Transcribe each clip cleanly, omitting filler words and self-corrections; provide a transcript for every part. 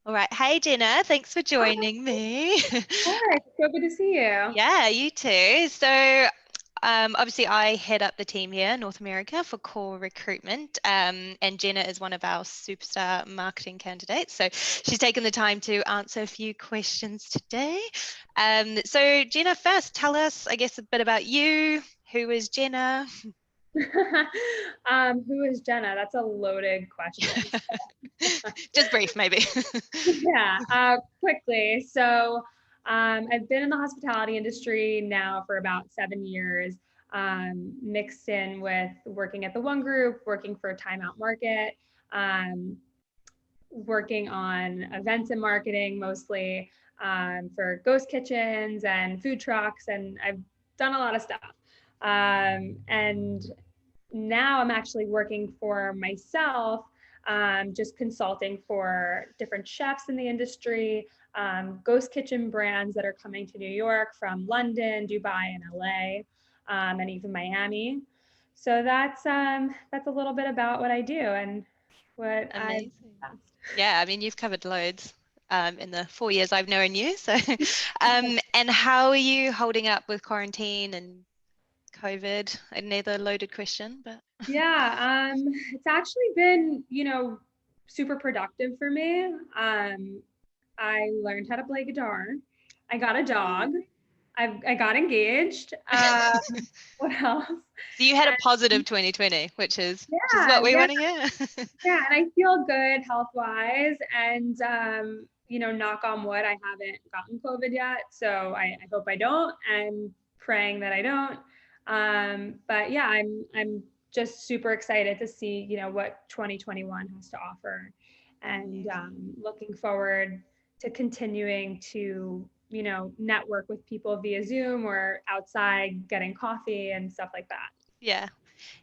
All right. Hey, Jenna. Thanks for Hi, joining me. Laura. It's so good to see you. Yeah, you too. So, obviously, I head up the team here in North America for core recruitment. And Jenna is one of our superstar marketing candidates. So, she's taken the time to answer a few questions today. So, Jenna, first, tell us, I guess, a bit about you. Who is Jenna? Who is Jenna? That's a loaded question. Just brief, maybe. Yeah, quickly. I've been in the hospitality industry now for about 7 years, mixed in with working at the One Group, working for Time Out Market, um, working on events and marketing mostly for ghost kitchens and food trucks, and I've done a lot of stuff. And now I'm actually working for myself, just consulting for different chefs in the industry, ghost kitchen brands that are coming to New York from London, Dubai, and LA, and even Miami. So that's a little bit about what I do and what I've Amazing. done. Yeah, I mean, you've covered loads in the 4 years I've known you. So, and how are you holding up with quarantine and COVID? Another loaded question, but Yeah, it's actually been, super productive for me. I learned how to play guitar. I got a dog. I got engaged. What else? so you had a And positive 2020, which is yeah, what we yeah, want to hear. yeah. And I feel good health wise. And knock on wood, I haven't gotten COVID yet. So I hope I don't, and praying that I don't. But yeah, I'm just super excited to see, what 2021 has to offer, and Amazing. looking forward to continuing to, network with people via Zoom or outside getting coffee and stuff like that. Yeah.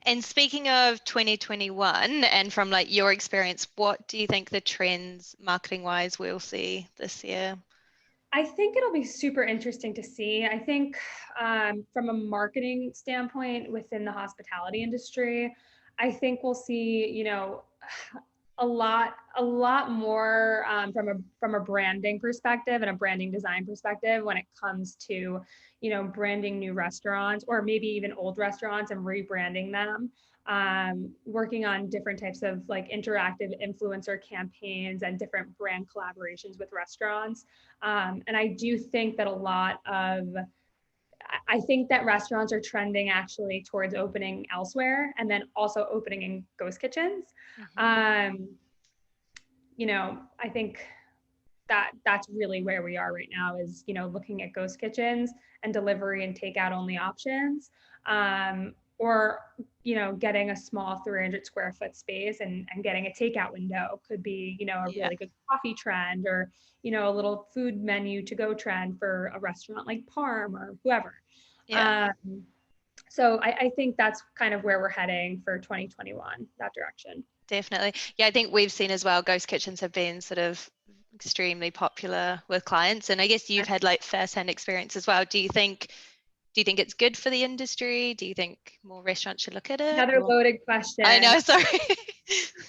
And speaking of 2021 and from like your experience, what do you think the trends marketing wise we'll see this year? I think it'll be super interesting to see. I think from a marketing standpoint within the hospitality industry, I think we'll see, a lot more from a branding perspective and a branding design perspective when it comes to, branding new restaurants or maybe even old restaurants and rebranding them. Working on different types of like interactive influencer campaigns and different brand collaborations with restaurants. And I do think that I think that restaurants are trending actually towards opening elsewhere and then also opening in ghost kitchens. Mhm. Um, I think that that's really where we are right now is, looking at ghost kitchens and delivery and takeout only options. Or, getting a small 300 square foot space and getting a takeout window could be, a Yeah. really good coffee trend or, a little food menu to go trend for a restaurant like Parm or whoever. Yeah. Um, so I think that's kind of where we're heading for 2021, that direction. Definitely. Yeah, I think we've seen as well, ghost kitchens have been sort of extremely popular with clients. And I guess you've had like first-hand experience as well. Do you think it's good for the industry? Do you think more restaurants should look at it? Another Or loaded I question. know, sorry.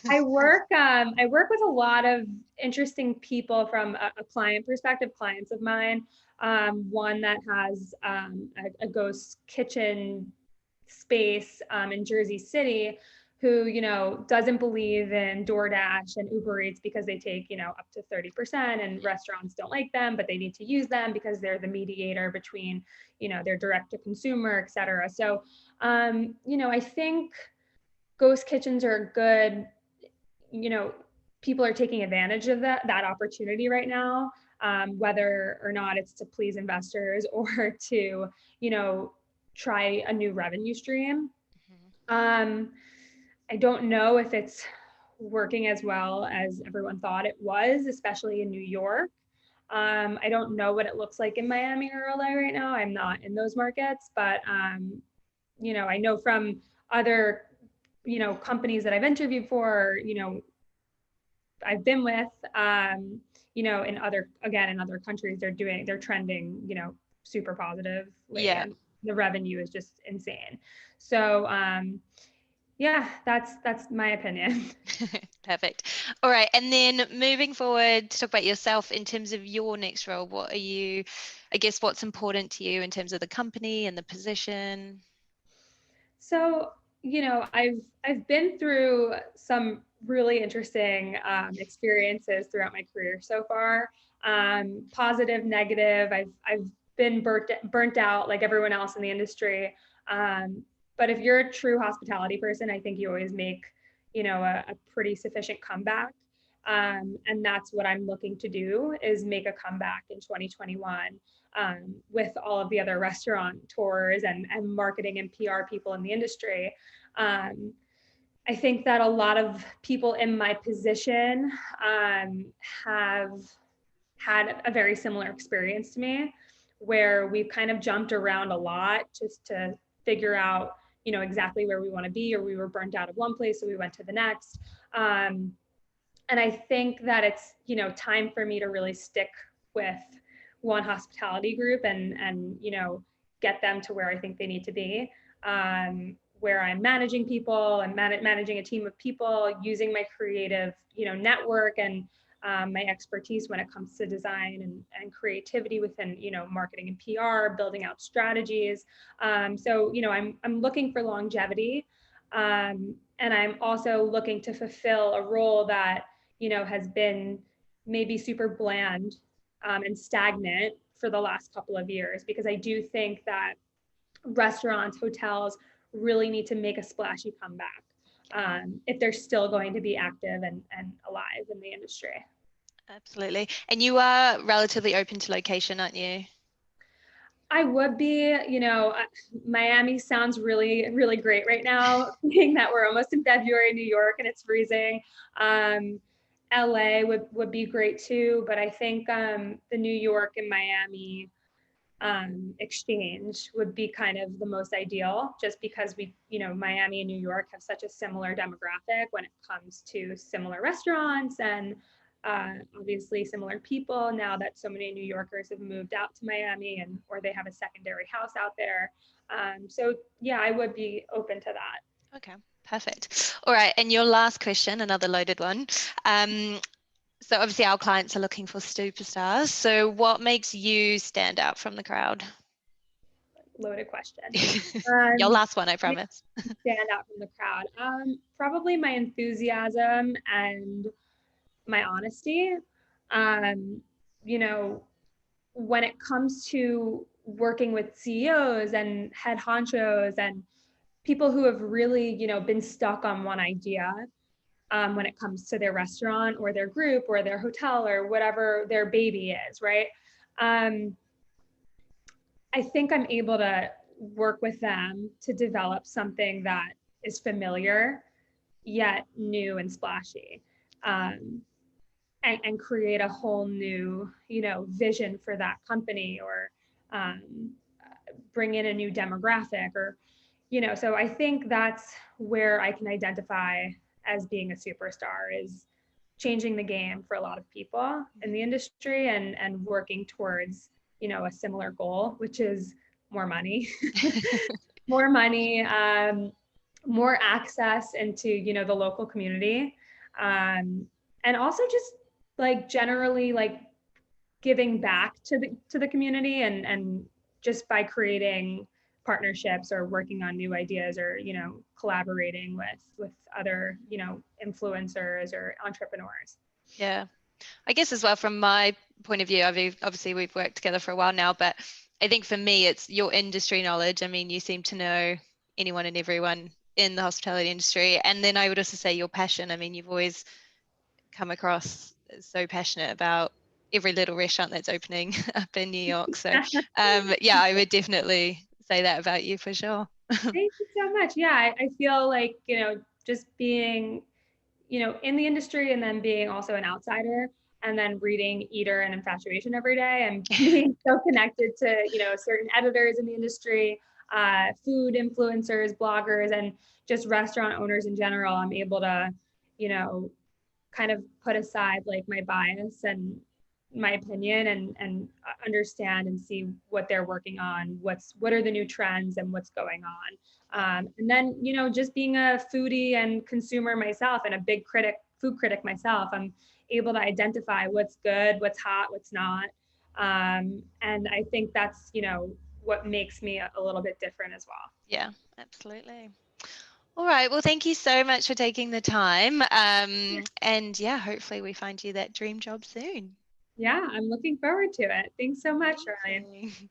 I work with a lot of interesting people from a client perspective, clients of mine. One that has a ghost kitchen space in Jersey City, who, doesn't believe in DoorDash and Uber Eats because they take, up to 30%, and restaurants don't like them, but they need to use them because they're the mediator between, their direct to consumer, et cetera. So, I think ghost kitchens are good, you know, people are taking advantage of that opportunity right now, whether or not it's to please investors or to, you know, try a new revenue stream. Mhm. Um, I don't know if it's working as well as everyone thought it was, especially in New York. I don't know what it looks like in Miami or LA right now. I'm not in those markets, but I know from other, companies that I've interviewed for, I've been with, in other countries, they're trending, super positively, Yeah. and the revenue is just insane. So, Yeah, that's my opinion. Perfect. All right. And then moving forward to talk about yourself in terms of your next role, I guess, what's important to you in terms of the company and the position? So, I've been through some really interesting experiences throughout my career so far. Positive, negative. I've been burnt out like everyone else in the industry. Um, but if you're a true hospitality person, I think you always make, a pretty sufficient comeback. And that's what I'm looking to do, is make a comeback in 2021, with all of the other restaurateurs and marketing and PR people in the industry. Um, I think that a lot of people in my position have had a very similar experience to me, where we've kind of jumped around a lot just to figure out, exactly where we want to be, or we were burnt out of one place, so we went to the next. Um, and I think that it's, time for me to really stick with one hospitality group and get them to where I think they need to be. Where I'm managing people and managing a team of people, using my creative, network and my expertise when it comes to design and creativity within, marketing and PR, building out strategies. So, I'm looking for longevity. And I'm also looking to fulfill a role that, has been maybe super bland and stagnant for the last couple of years, because I do think that restaurants, hotels really need to make a splashy comeback if they're still going to be active and alive in the industry. Absolutely. And you are relatively open to location, aren't you? I would be, Miami sounds really, really great right now, being that we're almost in February, New York, and it's freezing. Um, LA would be great too, but I think the New York and Miami exchange would be kind of the most ideal, just because Miami and New York have such a similar demographic when it comes to similar restaurants and obviously similar people, now that so many New Yorkers have moved out to Miami, and or they have a secondary house out there. So yeah, I would be open to that. Okay, perfect. All right. And your last question, another loaded one. Um, so obviously our clients are looking for superstars. So what makes you stand out from the crowd? Loaded question. Your Um, last one, I promise. Stand out from the crowd. Probably my enthusiasm and my honesty. Um, you know, when it comes to working with CEOs and head honchos and people who have really, been stuck on one idea, when it comes to their restaurant or their group or their hotel or whatever their baby is, right? Um, I think I'm able to work with them to develop something that is familiar yet new and splashy. Um, and create a whole new, vision for that company, or um, bring in a new demographic, or, so I think that's where I can identify as being a superstar, is changing the game for a lot of people in the industry, and working towards, a similar goal, which is more money, more money, more access into, the local community. And also just like generally like giving back to the community, and just by creating partnerships or working on new ideas, or collaborating with other influencers or entrepreneurs. Yeah. I guess as well from my point of view, obviously we've worked together for a while now, but I think for me it's your industry knowledge. I mean, you seem to know anyone and everyone in the hospitality industry. And then I would also say your passion. I mean, you've always come across as so passionate about every little restaurant that's opening up in New York. So yeah, I would definitely say that about you for sure. Thank you so much. Yeah, I feel like, just being, in the industry, and then being also an outsider, and then reading Eater and Infatuation every day, and being so connected to, certain editors in the industry, food influencers, bloggers, and just restaurant owners in general. I'm able to, you know, kind of put aside like my bias and my opinion and understand and see what they're working on, what are the new trends and what's going on. And then, you know, just being a foodie and consumer myself and a big food critic myself, I'm able to identify what's good, what's hot, what's not. And I think that's, you know, what makes me a little bit different as well. Yeah, absolutely. All right. Well, thank you so much for taking the time. And yeah, hopefully we find you that dream job soon. Yeah, I'm looking forward to it. Thanks so much, Sharlene. Amazing.